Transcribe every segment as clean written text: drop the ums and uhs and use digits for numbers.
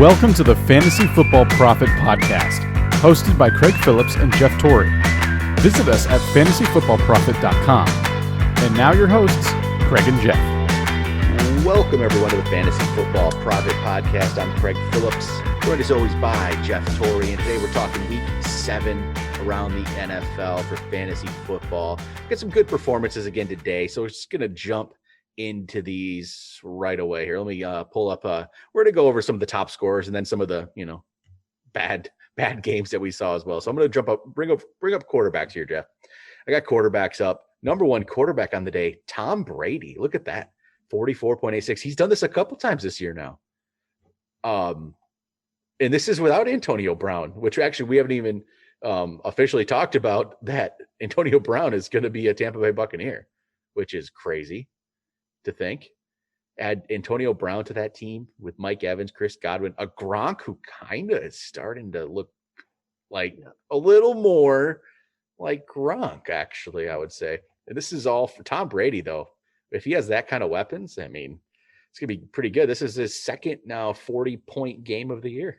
Welcome to the Fantasy Football Prophet Podcast, hosted by Craig Phillips and Jeff Torrey. Visit us at fantasyfootballprophet.com. And now your hosts, Craig and Jeff. Welcome everyone to the Fantasy Football Prophet Podcast. I'm Craig Phillips, joined as always by Jeff Torrey, and today we're talking Week 7 around the NFL for fantasy football. Got some good performances again today, so we're just going to jump into these right away here. Let me pull up, we're going to go over some of the top scorers and then some of the, bad games that we saw as well. So I'm going to jump up, bring up quarterbacks here, Jeff. I got quarterbacks up. Number one quarterback on the day, Tom Brady. Look at that. 44.86. He's done this a couple times this year now. And this is without Antonio Brown, which actually we haven't even officially talked about that Antonio Brown is going to be a Tampa Bay Buccaneer, which is crazy to think. Add Antonio Brown to that team with Mike Evans, Chris Godwin, a Gronk who kind of is starting to look like a little more like Gronk, actually, I would say. And this is all for Tom Brady, though. If he has that kind of weapons, I mean, it's going to be pretty good. This is his second now 40-point game of the year.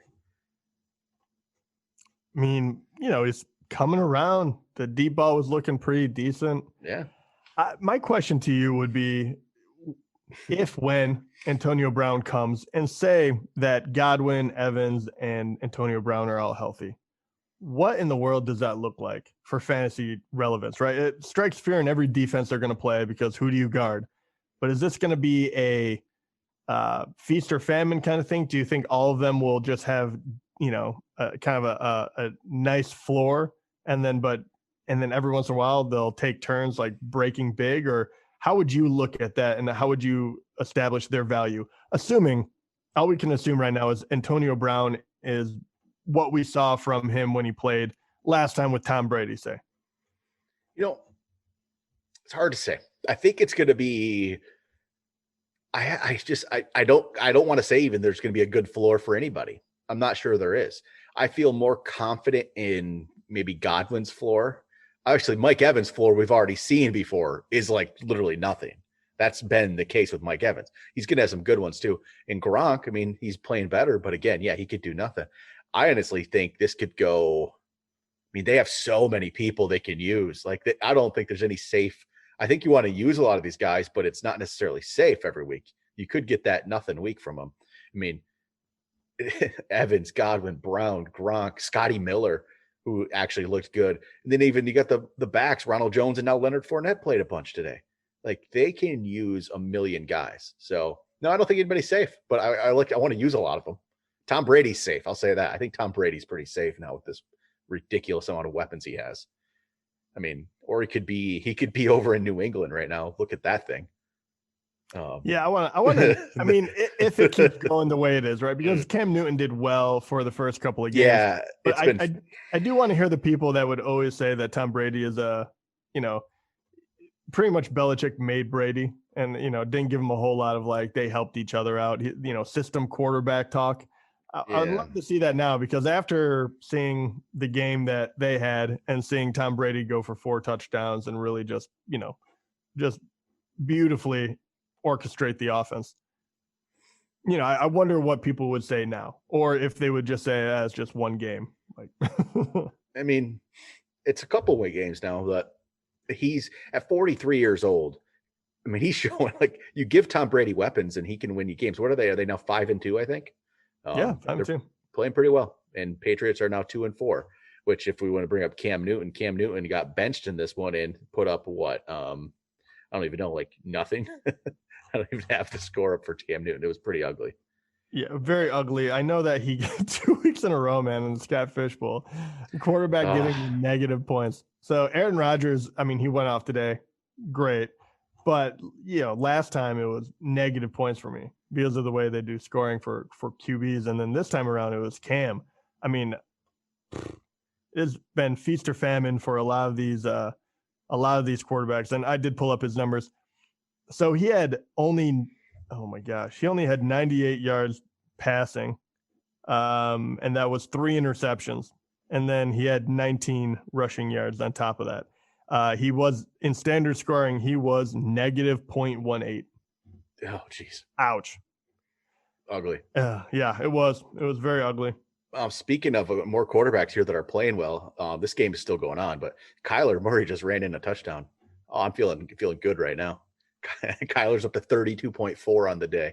I mean, he's coming around. The deep ball was looking pretty decent. Yeah. My question to you would be, when Antonio Brown comes and say that Godwin, Evans, and Antonio Brown are all healthy, what in the world does that look like for fantasy relevance, right? It strikes fear in every defense they're going to play because who do you guard? But is this going to be a feast or famine kind of thing? Do you think all of them will just have, kind of a nice floor and then every once in a while they'll take turns like breaking big? Or how would you look at that and how would you establish their value? Assuming all we can assume right now is Antonio Brown is what we saw from him when he played last time with Tom Brady, say. It's hard to say. I think it's going to be, I don't want to say even there's going to be a good floor for anybody. I'm not sure there is. I feel more confident in maybe Godwin's floor. Actually, Mike Evans' floor we've already seen before is like literally nothing. That's been the case with Mike Evans. He's going to have some good ones too. And Gronk, I mean, he's playing better, but again, he could do nothing. I honestly think this could go. I mean, they have so many people they can use. I don't think there's any safe. I think you want to use a lot of these guys, but it's not necessarily safe every week. You could get that nothing week from them. I mean, Evans, Godwin, Brown, Gronk, Scotty Miller, who actually looked good. And then even you got the backs, Ronald Jones, and now Leonard Fournette played a bunch today. Like, they can use a million guys. So, no, I don't think anybody's safe, but I want to use a lot of them. Tom Brady's safe. I'll say that. I think Tom Brady's pretty safe now with this ridiculous amount of weapons he has. I mean, or he could be over in New England right now. Look at that thing. I want to. I mean, if it keeps going the way it is, right? Because Cam Newton did well for the first couple of games. Yeah, but I do want to hear the people that would always say that Tom Brady is pretty much Belichick made Brady, and didn't give him a whole lot of they helped each other out. System quarterback talk. I'd love to see that now, because after seeing the game that they had and seeing Tom Brady go for 4 touchdowns and really just beautifully orchestrate the offense, I wonder what people would say now, or if they would just say it's just one game. I mean, it's a couple way games now, but he's at 43 years old. I mean, he's showing you give Tom Brady weapons and he can win you games. What are they? Are they now 5-2? I think. 5-2. Playing pretty well, and Patriots are now 2-4. Which, if we want to bring up Cam Newton got benched in this one and put up what? I don't even know, nothing. I don't even have the score up for Cam Newton. It was pretty ugly. Yeah, very ugly. I know that he got 2 weeks in a row, man, in the Scott Fishbowl. Quarterback getting negative points. So Aaron Rodgers, I mean, he went off today. Great. But, last time it was negative points for me because of the way they do scoring for QBs. And then this time around it was Cam. I mean, it's been feast or famine for a lot of these quarterbacks. And I did pull up his numbers. So he had only 98 yards passing. And that was 3 interceptions. And then he had 19 rushing yards on top of that. He was in standard scoring. He was negative 0.18. Oh, geez. Ouch. Ugly. Yeah, it was very ugly. Speaking of more quarterbacks here that are playing well, this game is still going on, but Kyler Murray just ran in a touchdown. Oh, I'm feeling good right now. Kyler's up to 32.4 on the day.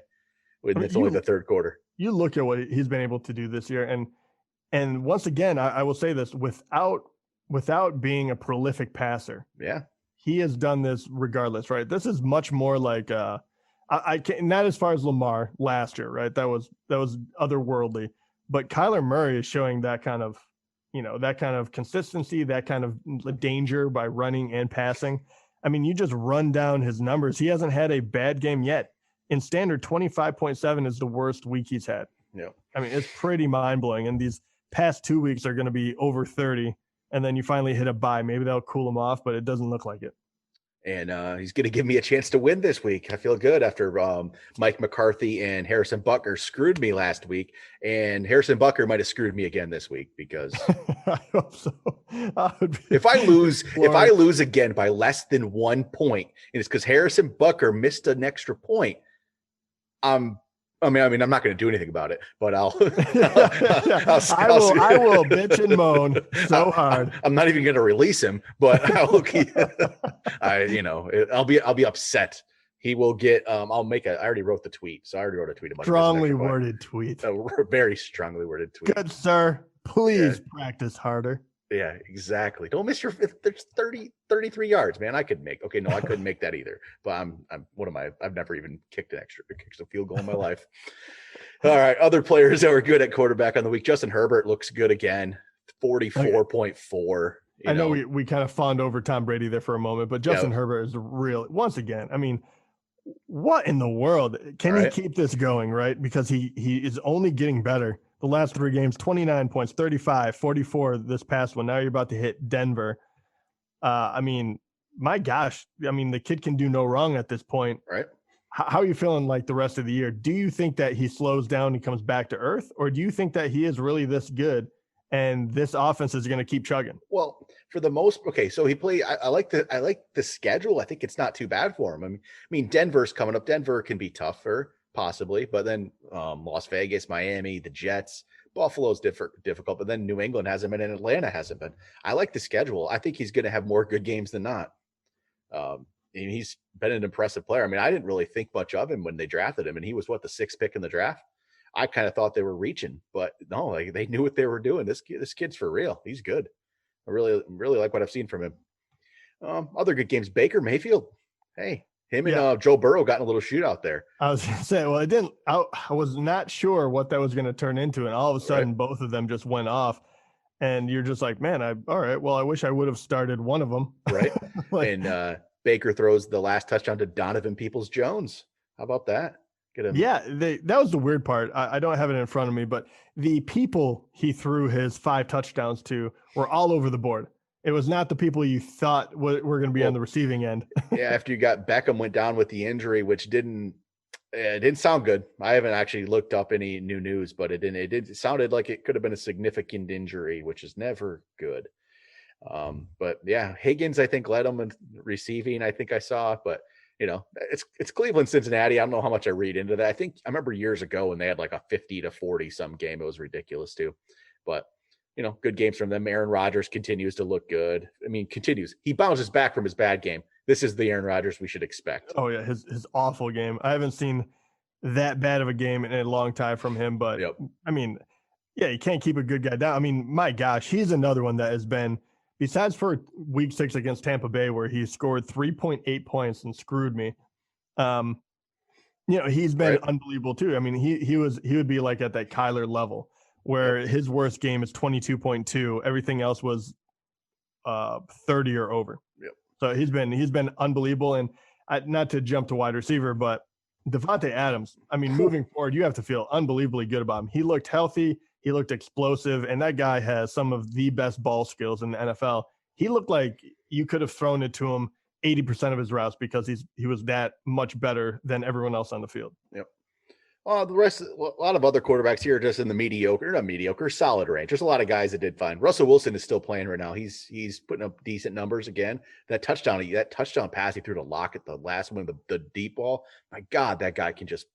It's only the third quarter. You look at what he's been able to do this year, and once again, I will say this, without being a prolific passer. Yeah. He has done this regardless, right? This is much more like I can't, not as far as Lamar last year, right? That was otherworldly. But Kyler Murray is showing that kind of consistency, that kind of danger by running and passing. I mean, you just run down his numbers. He hasn't had a bad game yet. In standard, 25.7 is the worst week he's had. Yeah. I mean, it's pretty mind-blowing. And these past 2 weeks are going to be over 30. And then you finally hit a bye. Maybe that'll cool him off, but it doesn't look like it. And he's going to give me a chance to win this week. I feel good after Mike McCarthy and Harrison Butker screwed me last week. And Harrison Butker might have screwed me again this week because I hope so. If I lose again by less than 1 point, and it's because Harrison Butker missed an extra point, I'm not going to do anything about it, but I will bitch and moan so hard. I'm not even going to release him, but I'll be upset. He will get. I already wrote the tweet, so I already wrote a tweet about strongly worded tweet. A very strongly worded tweet. Good sir, please practice harder. Yeah, exactly. Don't miss your. There's 33 yards, man. I couldn't make that either. But what am I? I've never even kicked a field goal in my life. All right, other players that were good at quarterback on the week. Justin Herbert looks good again. 44.4. I know we kind of fawned over Tom Brady there for a moment, but Justin Herbert is real. Once again, I mean, what in the world? Can he keep this going, right? Because he is only getting better. The last 3 games, 29 points, 35, 44 this past one. Now you're about to hit Denver. My gosh. The kid can do no wrong at this point. Right. How are you feeling like the rest of the year? Do you think that he slows down and comes back to earth? Or do you think that he is really this good and this offense is going to keep chugging? Well, for the most, so he played. I like the schedule. I think it's not too bad for him. I mean, Denver's coming up. Denver can be tougher. Possibly, but then Las Vegas, Miami, the Jets, Buffalo's difficult, but then New England hasn't been and Atlanta hasn't been. I like the schedule. I think he's going to have more good games than not. He's been an impressive player. I mean, I didn't really think much of him when they drafted him, and he was the 6th pick in the draft. I kind of thought they were reaching, but no, they knew what they were doing. This kid's for real. He's good. I really like what I've seen from him. Other good games, Baker Mayfield. Hey. Him and Joe Burrow got in a little shootout there. I was going to say, well, I was not sure what that was going to turn into. And all of a sudden, both of them just went off. And you're just like, man, all right, well, I wish I would have started one of them. Right. And Baker throws the last touchdown to Donovan Peoples-Jones. How about that? That was the weird part. I don't have it in front of me, but the people he threw his 5 touchdowns to were all over the board. It was not the people you thought were going to be on the receiving end. After you got Beckham went down with the injury, which didn't sound good. I haven't actually looked up any new news, but it sounded like it could have been a significant injury, which is never good. But yeah, Higgins, I think, led them in receiving. I think I saw, but it's Cleveland, Cincinnati. I don't know how much I read into that. I remember years ago when they had like a 50-40 some game. It was ridiculous too, but good games from them. Aaron Rodgers continues to look good. Continues. He bounces back from his bad game. This is the Aaron Rodgers we should expect. Oh yeah, his awful game. I haven't seen that bad of a game in a long time from him, but you can't keep a good guy down. My gosh, he's another one that has been, besides for week 6 against Tampa Bay, where he scored 3.8 points and screwed me. He's been unbelievable too. He would be like at that Kyler level, where his worst game is 22.2. Everything else was 30 or over. Yep. So he's been unbelievable. And not to jump to wide receiver, but Devontae Adams, moving forward, you have to feel unbelievably good about him. He looked healthy. He looked explosive. And that guy has some of the best ball skills in the NFL. He looked like you could have thrown it to him 80% of his routes because he was that much better than everyone else on the field. Yep. A lot of other quarterbacks here are just in the solid range. There's a lot of guys that did fine. Russell Wilson is still playing right now. He's putting up decent numbers again. That touchdown pass he threw to Lockett, the last one, the deep ball. My God, that guy can just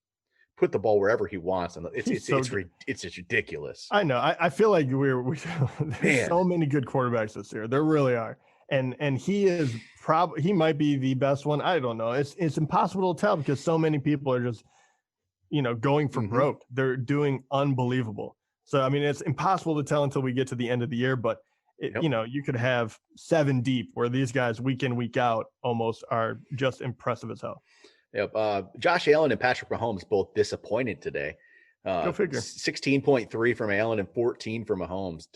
put the ball wherever he wants, and it's just ridiculous. I know. I feel like there's so many good quarterbacks this year. There really are, and he is he might be the best one. I don't know. It's impossible to tell because so many people are just going for broke. They're doing unbelievable. So I mean, it's impossible to tell until we get to the end of the year, but. You could have 7 deep where these guys week in, week out almost are just impressive as hell. Yep. Josh Allen and Patrick Mahomes both disappointed today. Go figure. 16.3 from Allen and 14 from Mahomes.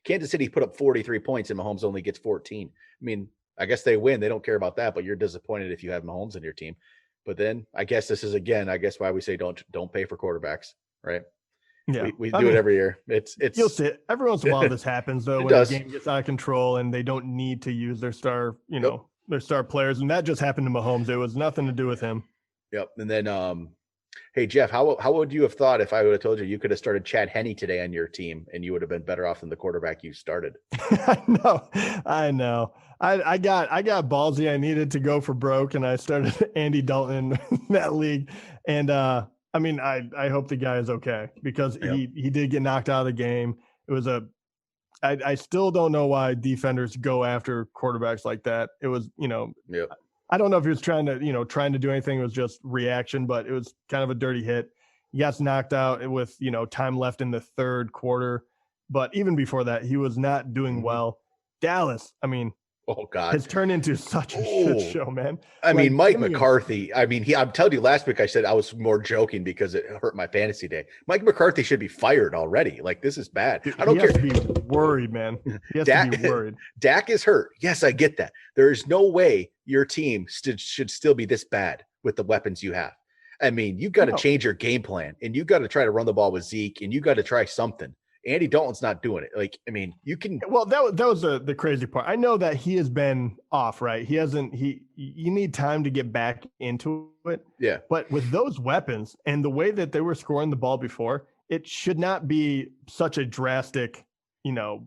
Kansas City put up 43 points and Mahomes only gets 14. I mean, I guess they win. They don't care about that, but you're disappointed if you have Mahomes in your team. But then I guess this is why we say don't pay for quarterbacks, right? Yeah, we do it every year. It's you'll see it. Every once in a while this happens though when the game gets out of control and they don't need to use their star, their star players, and that just happened to Mahomes. It was nothing to do with him. Yep. And then hey Jeff, how would you have thought if I would have told you could have started Chad Henne today on your team and you would have been better off than the quarterback you started? I know. I got ballsy. I needed to go for broke and I started Andy Dalton in that league. And I mean, I hope the guy is okay because he did get knocked out of the game. It was I still don't know why defenders go after quarterbacks like that. It was, I don't know if he was trying to do anything. It was just reaction, but it was kind of a dirty hit. He got knocked out with, time left in the third quarter. But even before that, he was not doing well. Dallas, I mean, oh God, has turned into such a shit show, man. I mean, Mike McCarthy. I mean, I'm telling you, last week I said I was more joking because it hurt my fantasy day. Mike McCarthy should be fired already. Like, this is bad. Dude, I don't care. He has to be worried, man. He has to be worried. Dak is hurt. Yes, I get that. There is no way your team should still be this bad with the weapons you have. I mean, you've got to change your game plan, and you've got to try to run the ball with Zeke, and you got to try something. Andy Dalton's not doing it. Like, I mean, you can. Well, that was the crazy part. I know that he has been off, right? You need time to get back into it. Yeah. But with those weapons and the way that they were scoring the ball before, it should not be such a drastic,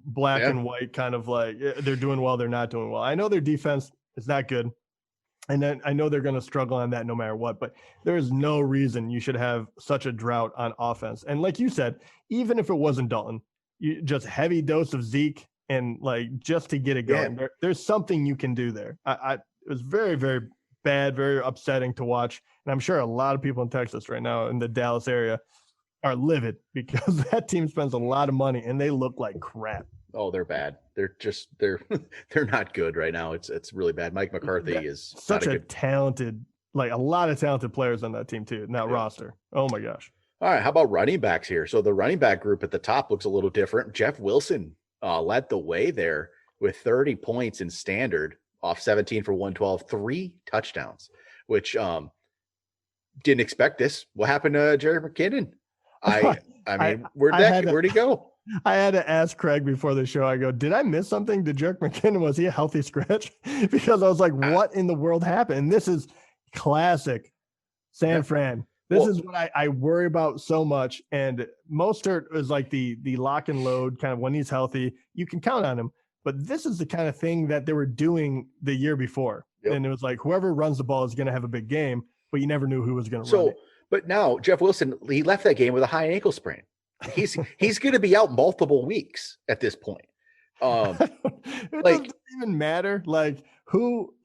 black and white kind of like they're doing well, they're not doing well. I know their defense is not good. And then I know they're going to struggle on that no matter what, but there is no reason you should have such a drought on offense. And like you said, even if it wasn't Dalton, you just heavy dose of Zeke and like just to get it going. There's something you can do there. It was very, very bad, very upsetting to watch. And I'm sure a lot of people in Texas right now in the Dallas area are livid because that team spends a lot of money and they look like crap. Oh, they're bad. They're not good right now. It's really bad. Mike McCarthy is such a talented, like a lot of talented players on that team too, in that roster. Oh my gosh. All right. How about running backs here? So the running back group at the top looks a little different. Jeff Wilson led the way there with 30 points in standard off 17 for 112, 3 touchdowns, which didn't expect this. What happened to Jerry McKinnon? I mean, where'd he go? I had to ask Craig before the show. I go, did I miss something? Did Jerick McKinnon, was he a healthy scratch? Because I was like, what in the world happened? And this is classic San Fran. This is what I worry about so much. And Mostert is like the lock and load kind of when he's healthy. You can count on him. But this is the kind of thing that they were doing the year before. Yep. And it was like whoever runs the ball is going to have a big game, but you never knew who was going to run it. But now Jeff Wilson, he left that game with a high ankle sprain. He's going to be out multiple weeks at this point. It doesn't even matter. So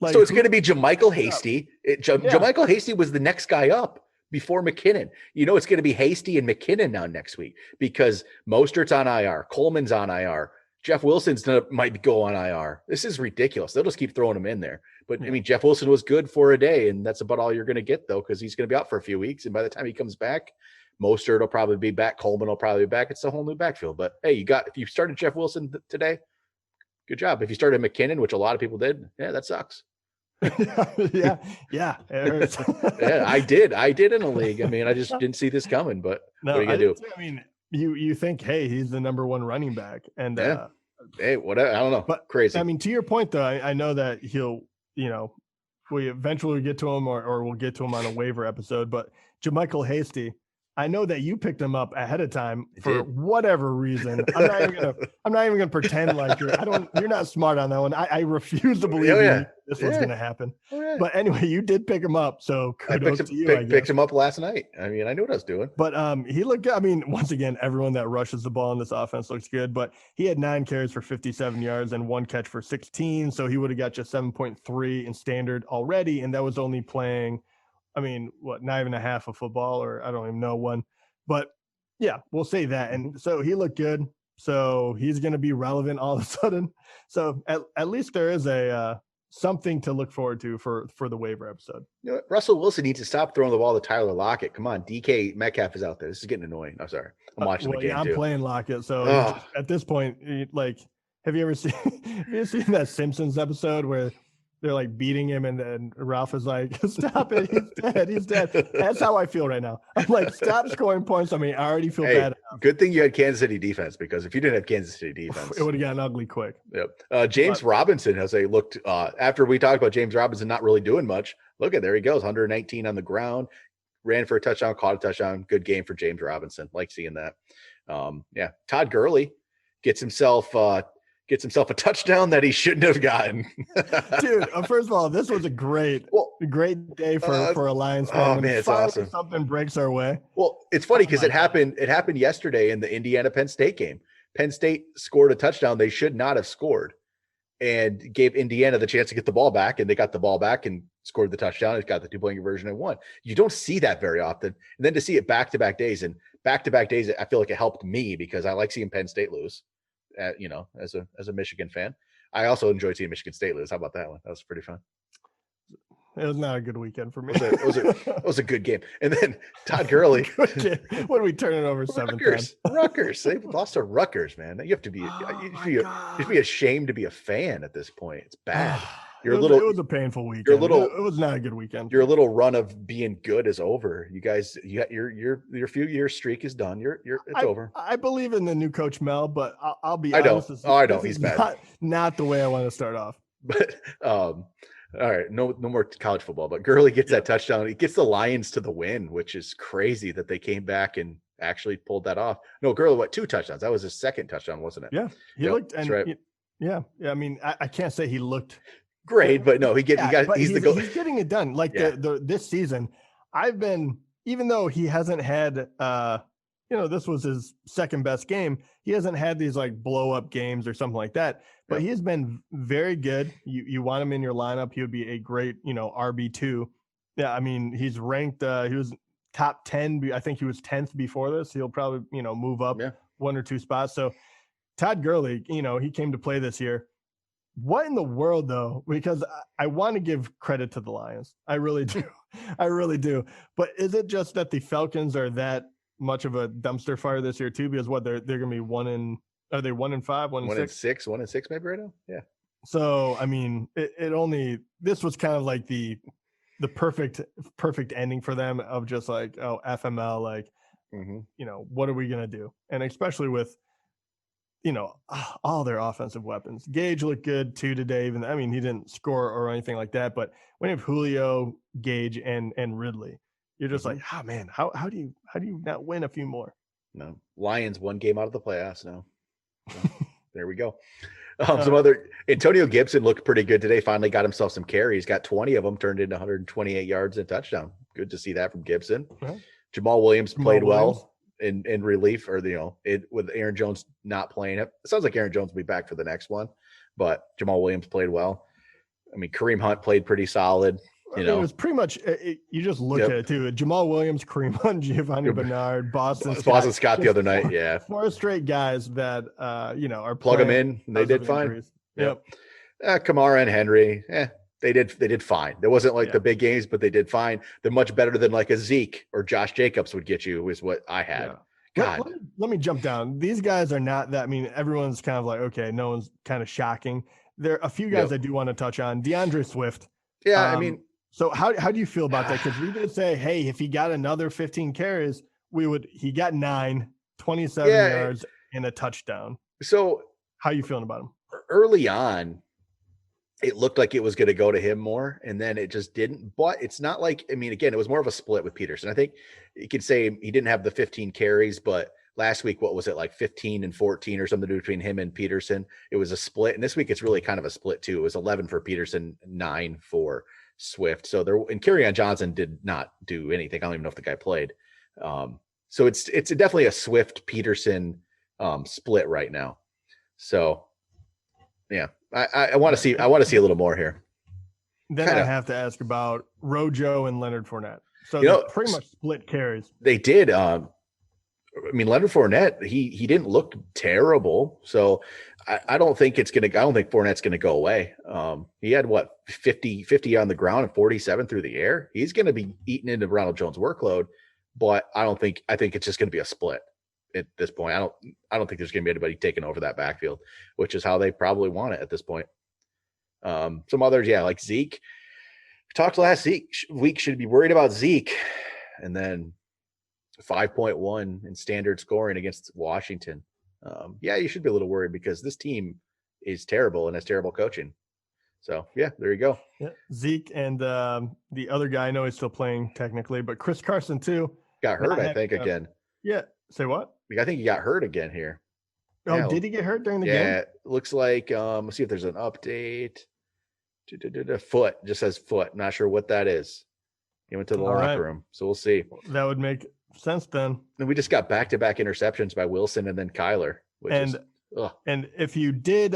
it's going to be JaMychal Hastie. JaMychal Hastie was the next guy up before McKinnon. It's going to be Hastie and McKinnon now next week because Mostert's on IR, Coleman's on IR, Jeff Wilson's might go on IR. This is ridiculous. They'll just keep throwing him in there. But I mean, Jeff Wilson was good for a day, and that's about all you're going to get though, because he's going to be out for a few weeks, and by the time he comes back, Mostert will probably be back. Coleman will probably be back. It's a whole new backfield. But hey, if you started Jeff Wilson today, good job. If you started McKinnon, which a lot of people did, that sucks. yeah. It yeah, I did in a league. I mean, I just didn't see this coming. But what are you gonna do? I mean, you think, hey, he's the number one running back, and hey, whatever. I don't know. But crazy. I mean, to your point though, I know that he'll, we eventually get to him, or we'll get to him on a waiver episode. But JaMychal Hastie, I know that you picked him up ahead of time for whatever reason. I'm not even gonna pretend like you're not smart on that one. I refuse to believe this was going to happen. Oh, yeah. But anyway, you did pick him up, so kudos to you. I picked him up last night. I mean, I knew what I was doing. But he looked good. I mean, once again, everyone that rushes the ball in this offense looks good. But he had 9 carries for 57 yards and 1 catch for 16. So he would have got you 7.3 in standard already, and that was only playing, I mean, not even a half of football, or I don't even know one. But yeah, we'll say that. And so he looked good. So he's going to be relevant all of a sudden. So at least there is a something to look forward to for the waiver episode. You know what? Russell Wilson needs to stop throwing the ball to Tyler Lockett. Come on, DK Metcalf is out there. This is getting annoying. I'm sorry. I'm watching the game I'm too. playing Lockett. So at this point, like, have you ever seen that Simpsons episode where they're like beating him and then Ralph is like, stop it, he's dead. That's how I feel right now. I'm like, stop scoring points. I mean, I already feel bad. Good thing you had Kansas City defense, because if you didn't have Kansas City defense, it would have gotten ugly quick. Yep. James Robinson has looked after we talked about James Robinson not really doing much. Look at, there he goes, 119 on the ground, ran for a touchdown, caught a touchdown. Good game for James Robinson. Like seeing that. Todd Gurley gets himself a touchdown that he shouldn't have gotten. Dude, first of all, this was a great day for a Lions fan. Oh man, it's awesome. Something breaks our way. Well, it's funny because it happened yesterday in the Indiana-Penn State game. Penn State scored a touchdown they should not have scored, and gave Indiana the chance to get the ball back, and they got the ball back and scored the touchdown. It got the 2-point conversion and won. You don't see that very often. And then to see it back-to-back days, I feel like it helped me because I like seeing Penn State lose. As a Michigan fan, I also enjoyed seeing Michigan State lose. How about that one? That was pretty fun. It was not a good weekend for me. It was a good game. And then Todd Gurley. What are we turning over 7-10? Rutgers. They lost to Rutgers, man. You have to be, you should be ashamed to be a fan at this point. It's bad. It was a painful weekend. It was not a good weekend. Your little run of being good is over. You guys, your few year streak is done. It's over. I believe in the new coach Mel, but I'll be honest. I don't. He's bad. Not the way I want to start off. But all right, no more college football. But Gurley gets that touchdown. He gets the Lions to the win, which is crazy that they came back and actually pulled that off. No, Gurley 2 touchdowns. That was his second touchdown, wasn't it? Yeah, he looked. That's right. Yeah. I mean, I can't say he looked great, but no, he's the goal. He's getting it done. Like this season, even though he hasn't had, this was his second best game. He hasn't had these like blow up games or something like that, but he has been very good. You want him in your lineup. He would be a great, RB2. Yeah. I mean, he's ranked, he was top 10. I think he was 10th before this. He'll probably, move up 1 or 2 spots. So Todd Gurley, he came to play this year. What in the world, though? Because I want to give credit to the Lions. I really do. I really do. But is it just that the Falcons are that much of a dumpster fire this year too? Because they're going to be 1-5, 1-6? 1-6 maybe right now. Yeah. So I mean, this was kind of like the perfect ending for them of just like, oh, FML, like, what are we going to do? And especially with all their offensive weapons. Gage looked good too today. He didn't score or anything like that. But when you have Julio, Gage, and Ridley, you're just like, oh man, how do you not win a few more? No, Lions 1 game out of the playoffs now. So, there we go. Some other Antonio Gibson looked pretty good today. Finally got himself some carries. Got 20 of them turned into 128 yards and a touchdown. Good to see that from Gibson. Jamal Williams played well in relief, or with Aaron Jones not playing. It sounds like Aaron Jones will be back for the next one, but Jamal Williams played well. I mean, Kareem Hunt played pretty solid. It was pretty much. You just look at it too. Jamal Williams, Kareem Hunt, Giovanni Bernard, Boston Scott the other night. Yeah, 4 straight guys that are plug them in. And they did fine. Yep. Kamara and Henry. They did fine. There wasn't like the big games, but they did fine. They're much better than like a Zeke or Josh Jacobs would get you, is what I had. God. Let me jump down. These guys are not that. I mean, everyone's kind of like, okay, no one's kind of shocking. There are a few guys I do want to touch on. Deandre Swift. Yeah, so how do you feel about that? Because we did say, hey, if he got another 15 carries, he got 9, 27 yards and a touchdown. So how are you feeling about him? Early on, it looked like it was going to go to him more, and then it just didn't. But it's not like, again, it was more of a split with Peterson. I think you could say he didn't have the 15 carries, but last week, what was it, like 15 and 14 or something between him and Peterson? It was a split. And this week it's really kind of a split too. It was 11 for Peterson, 9 for Swift. So and Kerryon Johnson did not do anything. I don't even know if the guy played. So it's definitely a Swift Peterson split right now. So yeah, I want to see a little more here. Then I have to ask about Rojo and Leonard Fournette. So they pretty much split carries. They did. I mean, Leonard Fournette, he didn't look terrible. So I don't think Fournette's gonna go away. He had 50 on the ground and 47 through the air. He's gonna be eating into Ronald Jones' workload, but I think it's just gonna be a split at this point. I don't think there's gonna be anybody taking over that backfield, which is how they probably want it at this point. Some others, like Zeke. We talked last week, should be worried about Zeke, and then 5.1 in standard scoring against Washington. You should be a little worried because this team is terrible and has terrible coaching. So there you go. Yeah. Zeke and the other guy, I know he's still playing technically, but Chris Carson too. Got hurt, I think, again. Yeah. Say what? I think he got hurt again here. Oh, did he get hurt during the game? Yeah, it looks like, let's see if there's an update. Foot, just says foot. Not sure what that is. He went to the locker room, so we'll see. That would make sense then. And we just got back-to-back interceptions by Wilson and then Kyler. And if you did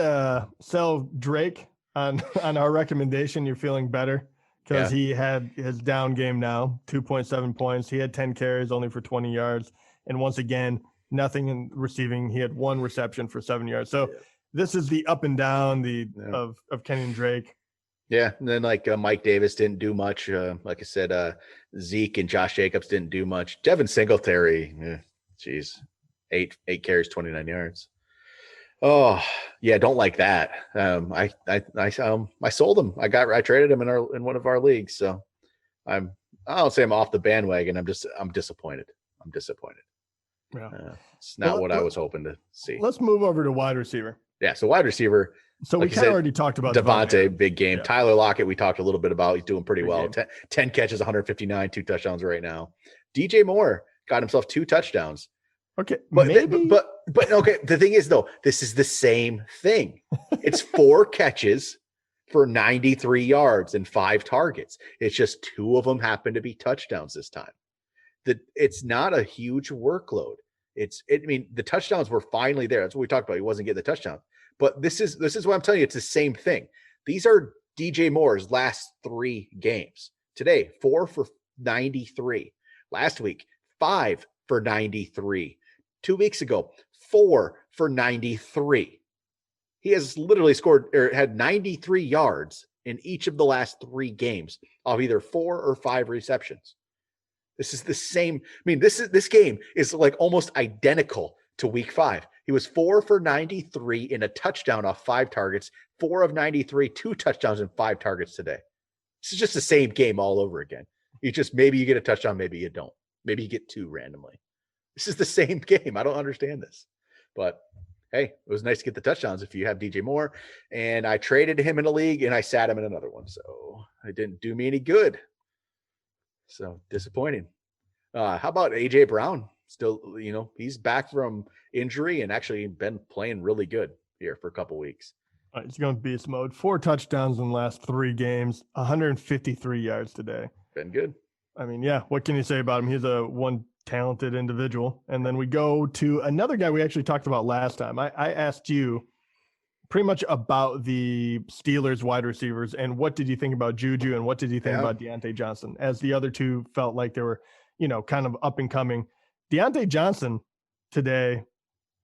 sell Drake on our recommendation, you're feeling better because he had his down game now, 2.7 points. He had 10 carries only for 20 yards. And once again, nothing in receiving. He had 1 reception for 7 yards. So this is the up and down of Kenny and Drake. Yeah, and then Mike Davis didn't do much. Like I said, Zeke and Josh Jacobs didn't do much. Devin Singletary, 8 carries, 29 yards. Oh yeah, don't like that. I sold him. I traded him in one of our leagues. So I don't say I'm off the bandwagon. I'm disappointed. Yeah, it's not what I was hoping to see. Let's move over to wide receiver. Yeah, so wide receiver. So we kind of already talked about Devontae, big game. Yeah. Tyler Lockett, we talked a little bit about. He's doing pretty well. 10 catches, 159, 2 touchdowns right now. DJ Moore got himself 2 touchdowns. Okay, but okay. The thing is, though, this is the same thing. It's 4 catches for 93 yards and 5 targets. It's just 2 of them happen to be touchdowns this time. It's not a huge workload. The touchdowns were finally there. That's what we talked about. He wasn't getting the touchdown. But this is what I'm telling you. It's the same thing. These are DJ Moore's last 3 games. Today, 4 for 93. Last week, 5 for 93. 2 weeks ago, 4 for 93. He has literally had 93 yards in each of the last 3 games of either 4 or 5 receptions. This is the same. This game is like almost identical to week 5. He was 4 for 93 in a touchdown off 5 targets, 4 of 93, 2 touchdowns and 5 targets today. This is just the same game all over again. Maybe you get a touchdown, maybe you don't. Maybe you get 2 randomly. This is the same game. I don't understand this. But hey, it was nice to get the touchdowns if you have DJ Moore. And I traded him in a league and I sat him in another one. So it didn't do me any good. So disappointing. How about AJ Brown? Still, he's back from injury and actually been playing really good here for a couple weeks. He's going beast mode. 4 touchdowns in the last 3 games, 153 yards today. Been good. What can you say about him? He's one talented individual. And then we go to another guy we actually talked about last time. I asked you pretty much about the Steelers wide receivers and what did you think about Juju and what did you think about Deontay Johnson, as the other 2 felt like they were, kind of up and coming. Deontay Johnson today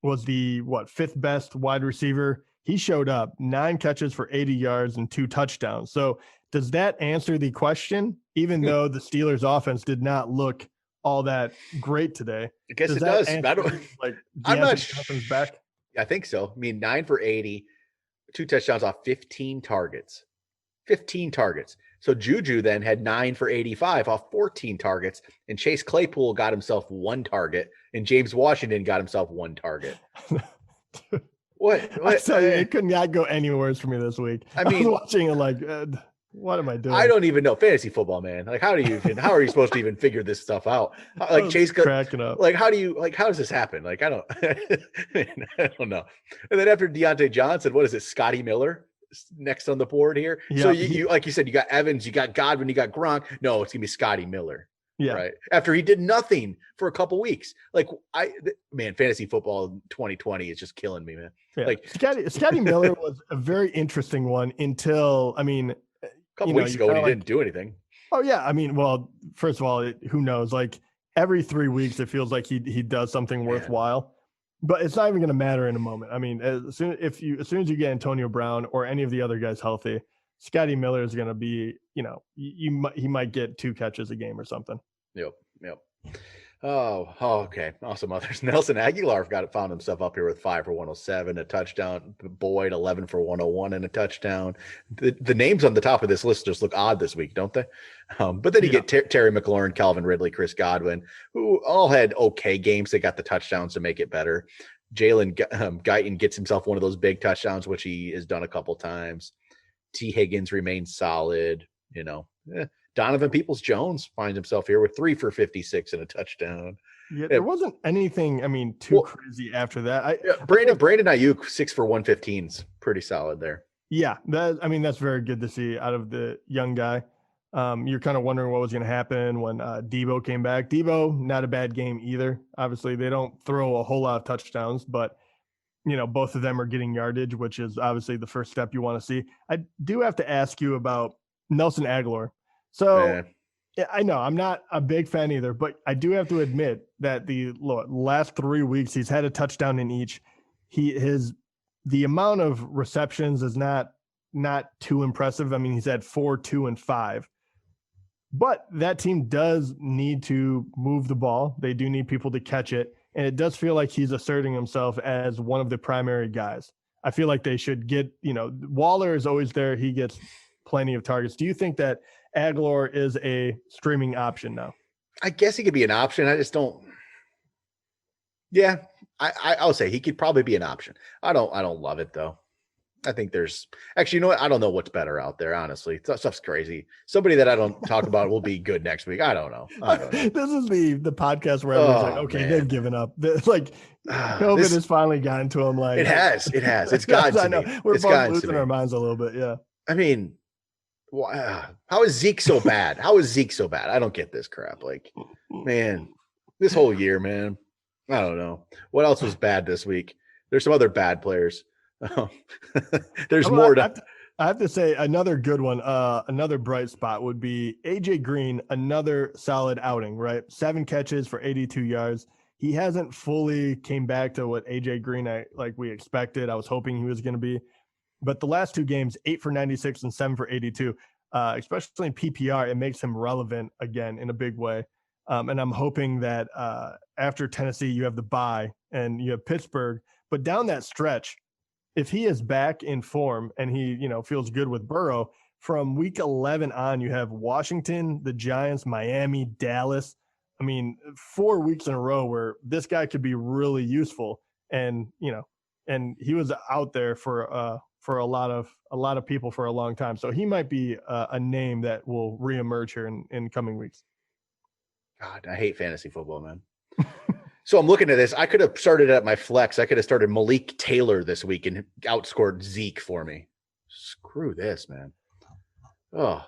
was the 5th best wide receiver. He showed up 9 catches for 80 yards and 2 touchdowns. So does that answer the question? Even though the Steelers offense did not look all that great today. I guess it does. I'm not Johnson's back. I think so. 9 for 80, 2 touchdowns off 15 targets. 15 targets. So Juju then had 9 for 85 off 14 targets, and Chase Claypool got himself 1 target, and James Washington got himself 1 target. What? I tell you, it could not go any worse for me this week. I was watching it What am I doing? I don't even know fantasy football, man. Like, how are you supposed to even figure this stuff out? Like Chase cracking up. Like, how does this happen? Like, I don't know. And then after Deontay Johnson, what is it? Scotty Miller next on the board here. Yeah, so you like you said, you got Evans, you got Godwin, you got Gronk. No, it's gonna be Scotty Miller. Yeah. Right. After he did nothing for a couple weeks. Like fantasy football 2020 is just killing me, man. Yeah. Like Scotty Miller was a very interesting one until, a couple weeks ago when he didn't do anything. Oh yeah. Well, first of all, who knows? Like every 3 weeks, it feels like he does something worthwhile, but it's not even going to matter in a moment. As soon as you get Antonio Brown or any of the other guys healthy, Scotty Miller is going to be, he might get 2 catches a game or something. Yep. Oh, okay. Awesome. Others. Nelson Aguilar found himself up here with 5 for 107, a touchdown. Boyd 11 for 101 and a touchdown. The names on the top of this list just look odd this week, don't they? But then you get Terry McLaurin, Calvin Ridley, Chris Godwin, who all had okay games. They got the touchdowns to make it better. Jalen Guyton gets himself one of those big touchdowns, which he has done a couple times. T. Higgins remains solid, Donovan Peoples-Jones finds himself here with 3 for 56 and a touchdown. Yeah, there wasn't anything, too crazy after that. Brandon Ayuk, 6 for 115 is pretty solid there. Yeah, that's very good to see out of the young guy. You're kind of wondering what was going to happen when Debo came back. Debo, not a bad game either. Obviously, they don't throw a whole lot of touchdowns, but both of them are getting yardage, which is obviously the first step you want to see. I do have to ask you about Nelson Aglor. So I know I'm not a big fan either, but I do have to admit that the last 3 weeks he's had a touchdown in each. The amount of receptions is not too impressive. He's had 4, 2, and 5. But that team does need to move the ball. They do need people to catch it. And it does feel like he's asserting himself as one of the primary guys. I feel like they should get, Waller is always there. He gets plenty of targets. Do you think that Aglor is a streaming option now? I guess he could be an option. I just don't. Yeah, I'll say he could probably be an option. I don't love it though. I think there's actually, you know what? I don't know what's better out there. Honestly, stuff's crazy. Somebody that I don't talk about will be good next week. I don't know. This is the podcast where everyone's like, okay, man, they've given up. Like COVID has finally gotten to them. Like it has. It's gotten to me. We're both losing our minds a little bit. Yeah. How is Zeke so bad? I don't get this crap. Like, man, this whole year, man. I don't know. What else was bad this week? There's some other bad players. There's more to. I have to say another good one. Another bright spot would be AJ Green. Another solid outing, right? 7 catches for 82 yards. He hasn't fully came back to what AJ Green we expected. I was hoping he was going to be. But the last 2 games, 8 for 96 and 7 for 82, especially in PPR, it makes him relevant again in a big way. And I'm hoping that after Tennessee, you have the bye and you have Pittsburgh. But down that stretch, if he is back in form and he, feels good with Burrow, from week 11 on, you have Washington, the Giants, Miami, Dallas. 4 weeks in a row where this guy could be really useful. And, and he was out there for a lot of people for a long time. So he might be a name that will reemerge here in coming weeks. God, I hate fantasy football, man. So I'm looking at this. I could have started at my flex. I could have started Malik Taylor this week and outscored Zeke for me. Screw this, man. Oh,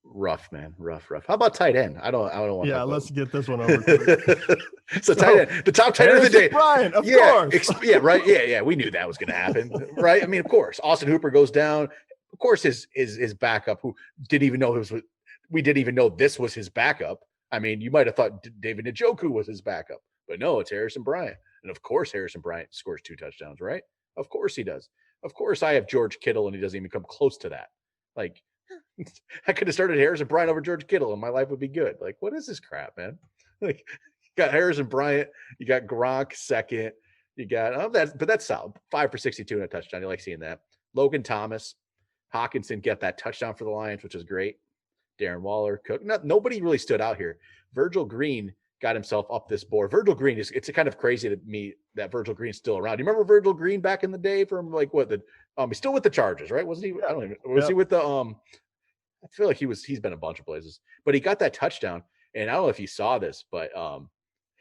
rough, man. Rough. How about tight end? I don't want. Yeah, let's get this one over quick. So tight end, the top tight end of the day. Brian, of course. Yeah, right. Yeah. We knew that was going to happen, right? Of course. Austin Hooper goes down. Of course, his backup, who didn't even know we didn't even know this was his backup. You might have thought David Njoku was his backup, but no, it's Harrison Bryant. And of course, Harrison Bryant scores 2 touchdowns, right? Of course he does. Of course, I have George Kittle, and he doesn't even come close to that. Like, I could have started Harrison Bryant over George Kittle, and my life would be good. Like, what is this crap, man? Like, you got Harrison Bryant, you got Gronk second, you got but that's solid. 5 for 62 and a touchdown. You like seeing that. Logan Thomas, Hawkinson get that touchdown for the Lions, which is great. Darren Waller, Cook. Nobody really stood out here. Virgil Green got himself up this board. Virgil Green it's kind of crazy to me that Virgil Green's still around. Do you remember Virgil Green back in the day from he's still with the Chargers, right? Wasn't he? I don't even. Was he with the I feel like he's been a bunch of places, but he got that touchdown. And I don't know if you saw this, but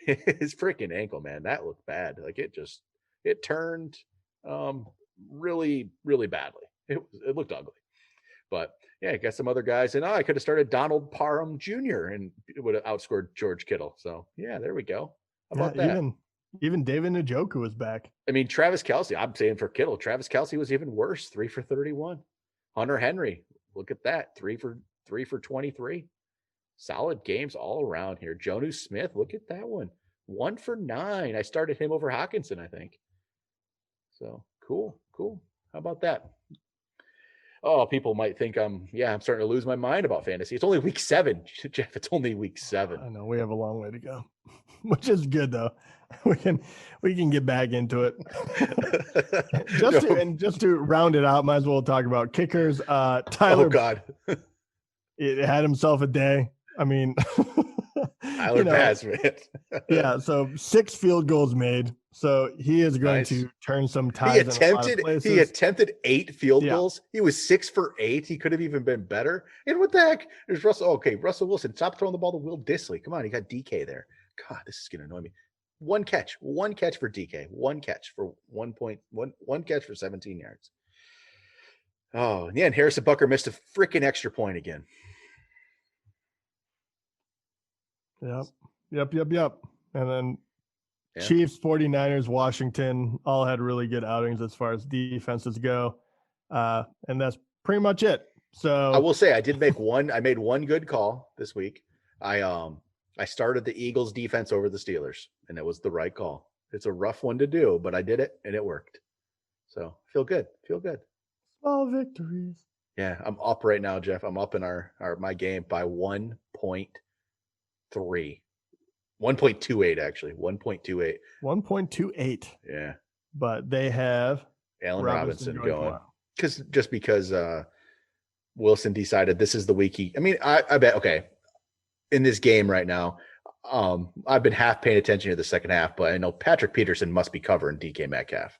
his freaking ankle, man, that looked bad. Like it turned really, really badly. It looked ugly. But yeah, I got some other guys, and I could have started Donald Parham Jr. and it would have outscored George Kittle. So yeah, there we go. How about that? Even David Njoku was back. I mean, Travis Kelce, I'm saying for Kittle, Travis Kelce was even worse, 3 for 31. Hunter Henry, look at that, 3 for 23. Solid games all around here. Jonnu Smith, look at that one, 1 for 9. I started him over Hawkinson, I think. So cool. How about that? Oh, people might think I'm starting to lose my mind about fantasy. It's only week 7, Jeff. It's only week 7. I know we have a long way to go, which is good though. We can get back into it. Just to round it out, might as well talk about kickers. Tyler. Oh God, it had himself a day. I mean, Tyler Bass, man. Yeah, so 6 field goals made. So he is going to turn some tides. He attempted 8 field goals. He was 6 for 8. He could have even been better. And what the heck? There's Russell. Okay, Russell Wilson. Stop throwing the ball to Will Dissly. Come on, he got DK there. God, this is gonna annoy me. One catch for DK. One catch for 1 catch for 17 yards. Oh, yeah, and Harrison Butker missed a freaking extra point again. Yep. And then Chiefs, 49ers, Washington all had really good outings as far as defenses go. And that's pretty much it. So I will say I made one good call this week. I started the Eagles defense over the Steelers, and it was the right call. It's a rough one to do, but I did it and it worked. So feel good. Small victories. Yeah, I'm up right now, Jeff. I'm up in my game by 1.3. 1.28 actually. 1.28. 1.28. Yeah. But they have Allen Robinson going. Because Wilson decided this is the week I bet, okay, in this game right now, I've been half paying attention to the second half, but I know Patrick Peterson must be covering DK Metcalf.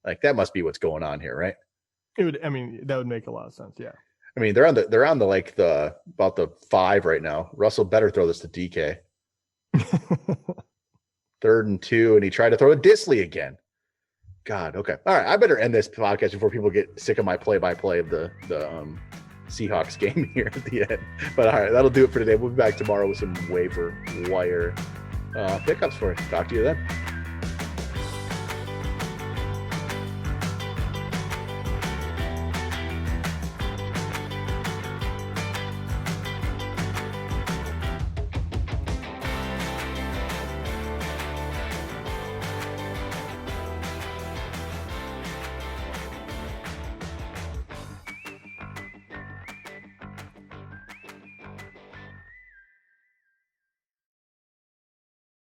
Like that must be what's going on here, right? That would make a lot of sense. Yeah. I mean, they're on about the 5 right now. Russell better throw this to DK. 3rd and 2, and he tried to throw a Dissly again. God, okay. All right, I better end this podcast before people get sick of my play-by-play of the Seahawks game here at the end. But all right, that'll do it for today. We'll be back tomorrow with some waiver wire pickups for us. Talk to you then.